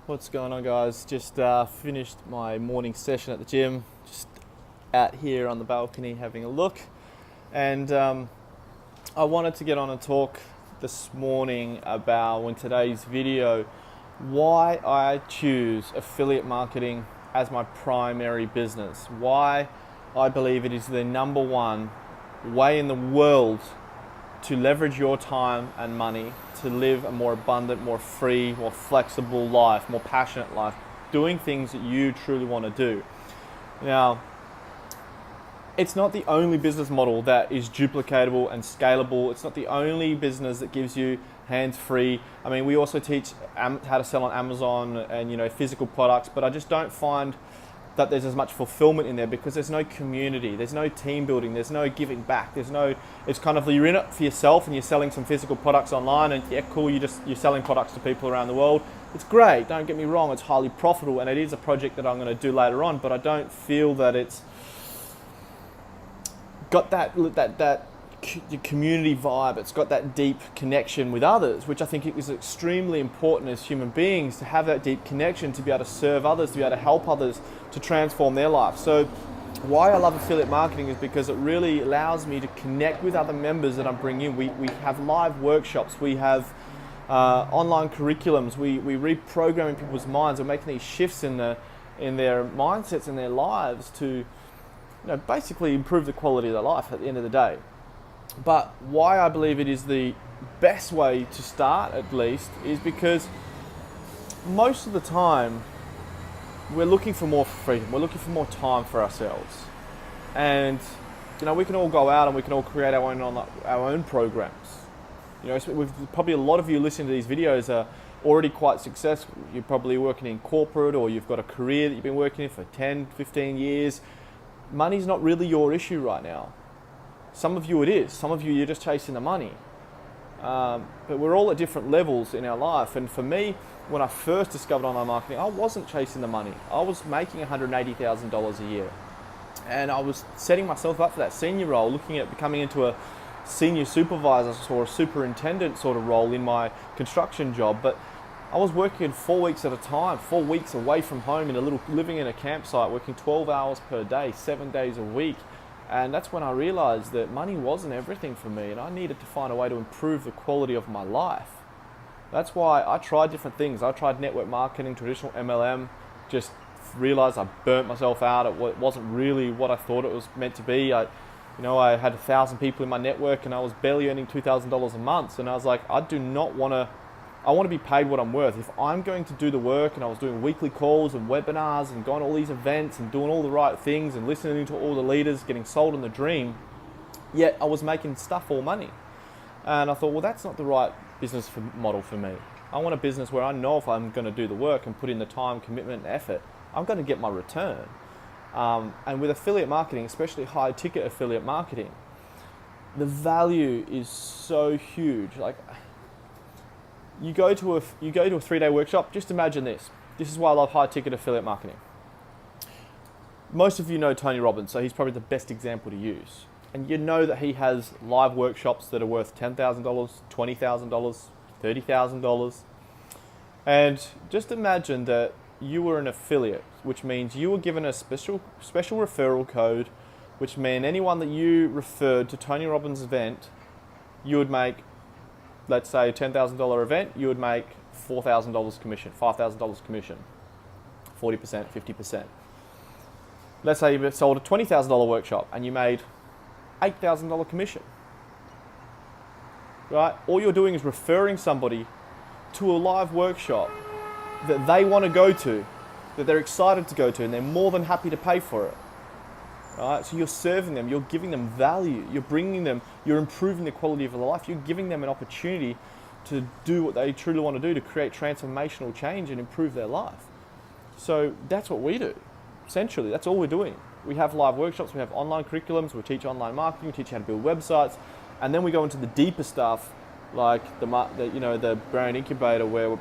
What's going on, guys? Just finished my morning session at the gym, just out here on the balcony having a look, and I wanted to get on and talk this morning about, in today's video, why I choose affiliate marketing as my primary business, why I believe it is the number one way in the world to leverage your time and money to live a more abundant, more free, more flexible life, more passionate life, doing things that you truly want to do. Now, it's not the only business model that is duplicatable and scalable. It's not the only business that gives you hands-free. I mean, we also teach how to sell on Amazon and physical products, but I just don't find that there's as much fulfillment in there because there's no community, there's no team building, there's no giving back, it's kind of, you're in it for yourself and you're selling some physical products online, and yeah, cool, you're selling products to people around the world. It's great, don't get me wrong, it's highly profitable, and it is a project that I'm going to do later on, but I don't feel that it's got that community vibe. It's got that deep connection with others, which I think is extremely important as human beings, to have that deep connection, to be able to serve others, to be able to help others, to transform their life. So why I love affiliate marketing is because it really allows me to connect with other members that I'm bringing in. We have live workshops, we have online curriculums, we reprogramming people's minds, we're making these shifts in their mindsets and their lives to basically improve the quality of their life at the end of the day. But why I believe it is the best way to start, at least, is because most of the time we're looking for more freedom, we're looking for more time for ourselves. And we can all go out and we can all create our own programs. Probably a lot of you listening to these videos are already quite successful. You're probably working in corporate, or you've got a career that you've been working in for 10, 15 years. Money's not really your issue right now. Some of you it is. Some of you, you're just chasing the money. But we're all at different levels in our life. And for me, when I first discovered online marketing, I wasn't chasing the money. I was making $180,000 a year. And I was setting myself up for that senior role, looking at becoming into a senior supervisor or a superintendent sort of role in my construction job. But I was working 4 weeks at a time, 4 weeks away from home, living in a campsite, working 12 hours per day, 7 days a week. And that's when I realized that money wasn't everything for me, and I needed to find a way to improve the quality of my life. That's why I tried different things. I tried network marketing, traditional MLM, just realized I burnt myself out. It wasn't really what I thought it was meant to be. I had 1,000 people in my network and I was barely earning $2,000 a month. And I was like, I want to be paid what I'm worth. If I'm going to do the work, and I was doing weekly calls and webinars and going to all these events and doing all the right things and listening to all the leaders, getting sold on the dream, yet I was making stuff all money. And I thought, well, that's not the right business model for me. I want a business where I know if I'm going to do the work and put in the time, commitment, and effort, I'm going to get my return. And with affiliate marketing, especially high ticket affiliate marketing, the value is so huge. Like, You go to a 3-day workshop. Just imagine this. This is why I love high ticket affiliate marketing. Most of you know Tony Robbins, so he's probably the best example to use. And you know that he has live workshops that are worth $10,000, $20,000, $30,000. And just imagine that you were an affiliate, which means you were given a special referral code, which meant anyone that you referred to Tony Robbins' event, you would make, let's say, a $10,000 event, you would make $4,000 commission, $5,000 commission, 40%, 50%. Let's say you sold a $20,000 workshop and you made $8,000 commission. Right? All you're doing is referring somebody to a live workshop that they want to go to, that they're excited to go to, and they're more than happy to pay for it. Right? So you're serving them, you're giving them value, you're bringing them, you're improving the quality of their life, you're giving them an opportunity to do what they truly want to do, to create transformational change and improve their life. So that's what we do. Essentially, that's all we're doing. We have live workshops, we have online curriculums, we teach online marketing, we teach how to build websites, and then we go into the deeper stuff, like the brand incubator, where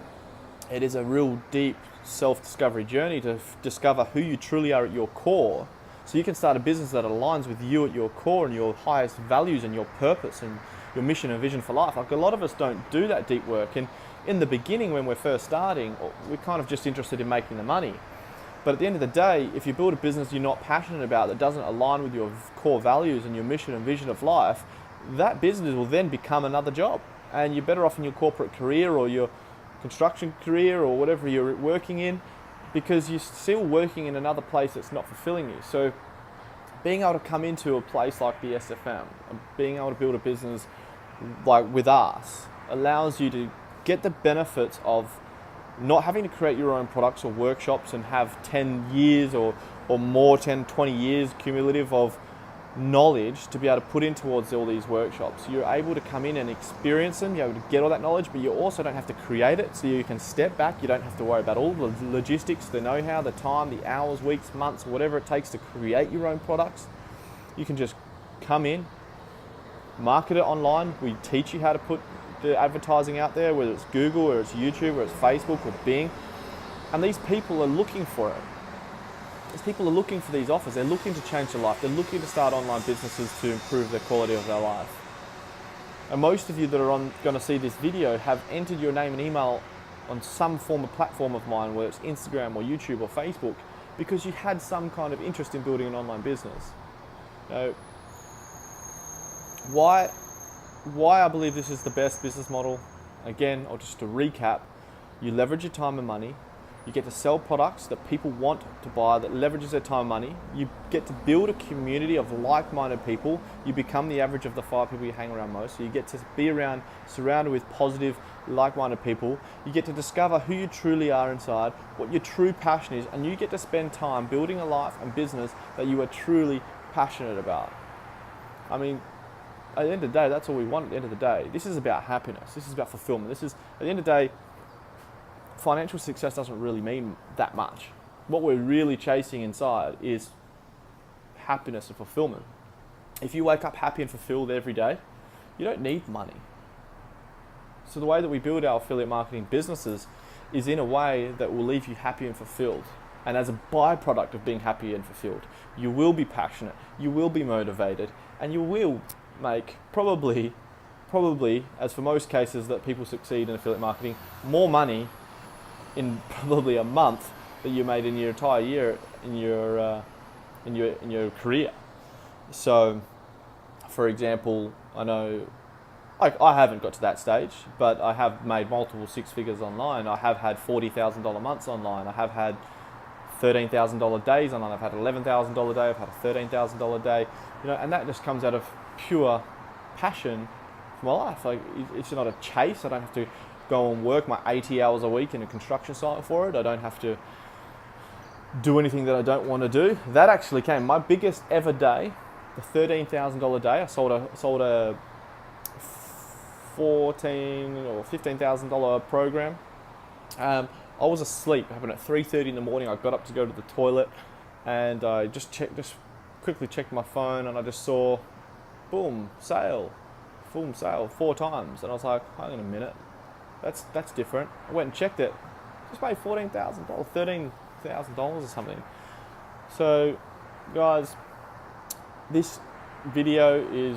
it is a real deep self-discovery journey to discover who you truly are at your core, so you can start a business that aligns with you at your core and your highest values and your purpose and your mission and vision for life. Like, a lot of us don't do that deep work, and in the beginning when we're first starting, we're kind of just interested in making the money. But at the end of the day, if you build a business you're not passionate about, that doesn't align with your core values and your mission and vision of life, that business will then become another job. And you're better off in your corporate career or your construction career or whatever you're working in, because you're still working in another place that's not fulfilling you. So being able to come into a place like the SFM, being able to build a business like with us, allows you to get the benefits of not having to create your own products or workshops and have 10 years or more, 10, 20 years cumulative of knowledge to be able to put in towards all these workshops. You're able to come in and experience them, you're able to get all that knowledge, but you also don't have to create it, so you can step back. You don't have to worry about all the logistics, the know-how, the time, the hours, weeks, months, whatever it takes to create your own products. You can just come in, market it online. We teach you how to put the advertising out there, whether it's Google or it's YouTube or it's Facebook or Bing, and these people are looking for it. These people are looking for these offers. They're looking to change their life. They're looking to start online businesses to improve the quality of their life. And most of you that are going to see this video have entered your name and email on some form of platform of mine, whether it's Instagram or YouTube or Facebook, because you had some kind of interest in building an online business. Now, why I believe this is the best business model, again, or just to recap, you leverage your time and money, you get to sell products that people want to buy that leverages their time and money, you get to build a community of like-minded people, you become the average of the 5 people you hang around most, so you get to be surrounded with positive, like-minded people, you get to discover who you truly are inside, what your true passion is, and you get to spend time building a life and business that you are truly passionate about. I mean, at the end of the day, that's all we want at the end of the day. This is about happiness. This is about fulfillment. This is, at the end of the day, financial success doesn't really mean that much. What we're really chasing inside is happiness and fulfillment. If you wake up happy and fulfilled every day, you don't need money. So the way that we build our affiliate marketing businesses is in a way that will leave you happy and fulfilled. And as a byproduct of being happy and fulfilled, you will be passionate, you will be motivated, and you will make probably, as for most cases that people succeed in affiliate marketing, more money in probably a month that you made in your entire year in your career. So, for example, I know I haven't got to that stage, but I have made multiple 6 figures online. I have had $40,000 months online. I have had $13,000 days online. I've had $11,000 day. I've had a $13,000 day. And that just comes out of pure passion for my life. Like, it's not a chase. I don't have to go and work my 80 hours a week in a construction site for it. I don't have to do anything that I don't want to do. That actually came my biggest ever day, the $13,000 day. I sold a $14,000 or $15,000 program. I was asleep. It happened at 3:30 in the morning. I got up to go to the toilet, and I just quickly checked my phone, and I just saw, boom, sale, 4 times, and I was like, hang on a minute, that's different. I went and checked it. Just made $14,000, $13,000 or something. So, guys, this video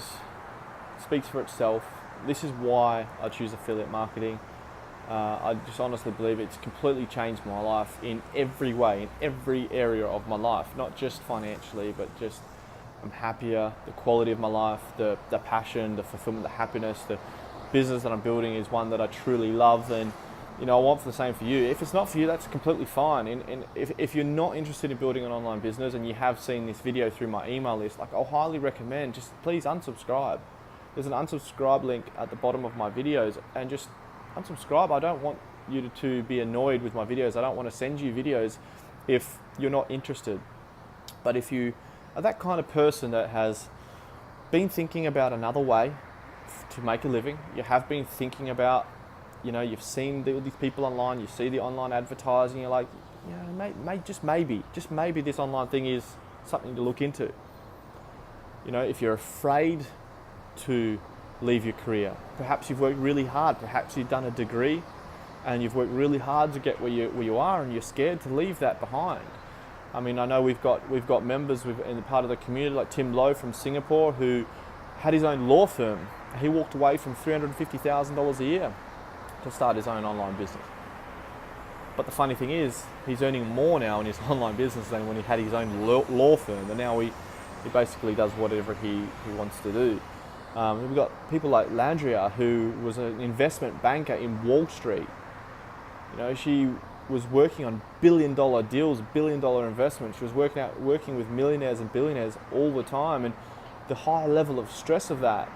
speaks for itself. This is why I choose affiliate marketing. I just honestly believe it's completely changed my life in every way, in every area of my life, not just financially, but just I'm happier, the quality of my life, the passion, the fulfillment, the happiness, the business that I'm building is one that I truly love, and I want the same for you. If it's not for you, that's completely fine. And if you're not interested in building an online business and you have seen this video through my email list, I'll highly recommend just please unsubscribe. There's an unsubscribe link at the bottom of my videos, and just unsubscribe. I don't want you to be annoyed with my videos. I don't want to send you videos if you're not interested. But if you are that kind of person that has been thinking about another way to make a living, you have been thinking about, you've seen all these people online, you see the online advertising, you're like, just maybe this online thing is something to look into. If you're afraid to leave your career, perhaps you've worked really hard, perhaps you've done a degree and you've worked really hard to get where you are, and you're scared to leave that behind. I mean, I know we've got members in the part of the community like Tim Lowe from Singapore, who had his own law firm. He walked away from $350,000 a year to start his own online business. But the funny thing is, he's earning more now in his online business than when he had his own law firm, and now he basically does whatever he wants to do. We've got people like Landria, who was an investment banker in Wall Street. You know, she was working on billion-dollar deals, billion-dollar investments. She was working with millionaires and billionaires all the time, and the high level of stress of that,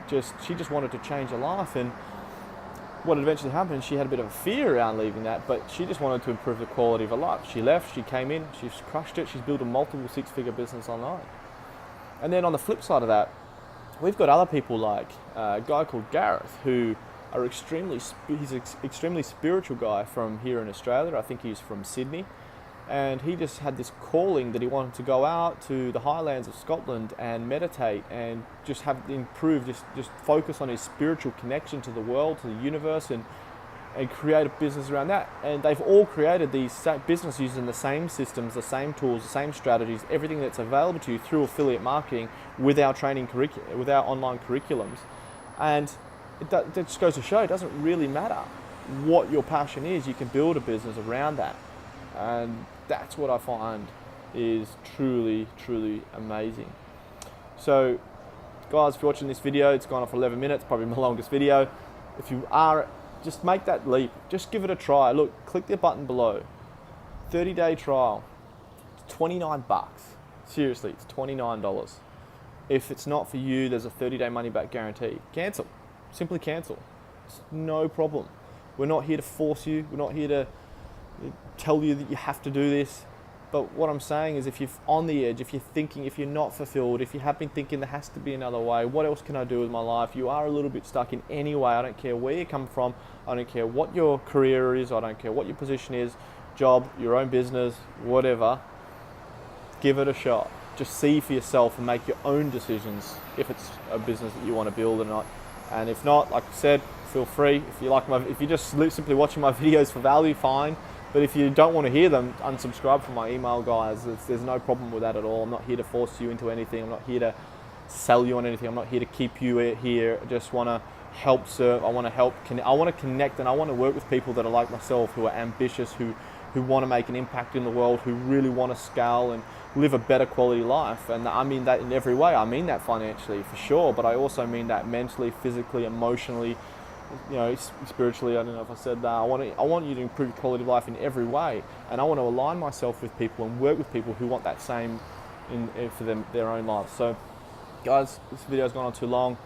she just wanted to change her life. And what eventually happened, she had a bit of a fear around leaving that, but she just wanted to improve the quality of her life. She left, she came in, she's crushed it, she's built a multiple six-figure business online. And then on the flip side of that, we've got other people like a guy called Gareth, who are he's an extremely spiritual guy from here in Australia. I think he's from Sydney. And he just had this calling that he wanted to go out to the highlands of Scotland and meditate and just just focus on his spiritual connection to the world, to the universe, and create a business around that. And they've all created these businesses using the same systems, the same tools, the same strategies, everything that's available to you through affiliate marketing with our with our online curriculums. And that just goes to show it doesn't really matter what your passion is. You can build a business around that. And that's what I find is truly, truly amazing. So, guys, if you're watching this video, it's gone on for 11 minutes, probably my longest video. If you are, just make that leap. Just give it a try. Look, click the button below. 30-day trial. It's 29 bucks. Seriously, it's $29. If it's not for you, there's a 30-day money-back guarantee. Cancel. Simply cancel. It's no problem. We're not here to force you. We're not here to tell you that you have to do this. But what I'm saying is, if you're on the edge, if you're thinking, if you're not fulfilled, if you have been thinking there has to be another way, what else can I do with my life? You are a little bit stuck in any way. I don't care where you come from. I don't care what your career is. I don't care what your position is, job, your own business, whatever. Give it a shot. Just see for yourself and make your own decisions if it's a business that you want to build or not. And if not, like I said, feel free. If you're just simply watching my videos for value, fine. But if you don't want to hear them, unsubscribe from my email, guys. There's no problem with that at all. I'm not here to force you into anything. I'm not here to sell you on anything. I'm not here to keep you here. I just want to help serve. I want to help. I want to connect, and I want to work with people that are like myself, who are ambitious, who want to make an impact in the world, who really want to scale and live a better quality life. And I mean that in every way. I mean that financially, for sure, but I also mean that mentally, physically, emotionally, spiritually. I don't know if I said that. I want you to improve quality of life in every way, and I want to align myself with people and work with people who want that same for their own lives. So, guys, this video's gone on too long.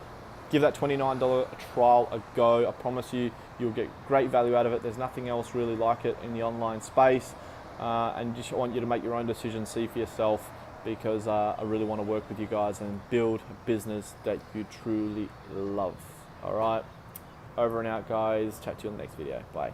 Give that $29 trial a go. I promise you, you'll get great value out of it. There's nothing else really like it in the online space, and just want you to make your own decisions, see for yourself, because I really want to work with you guys and build a business that you truly love. All right. Over and out, guys. Chat to you in the next video. Bye.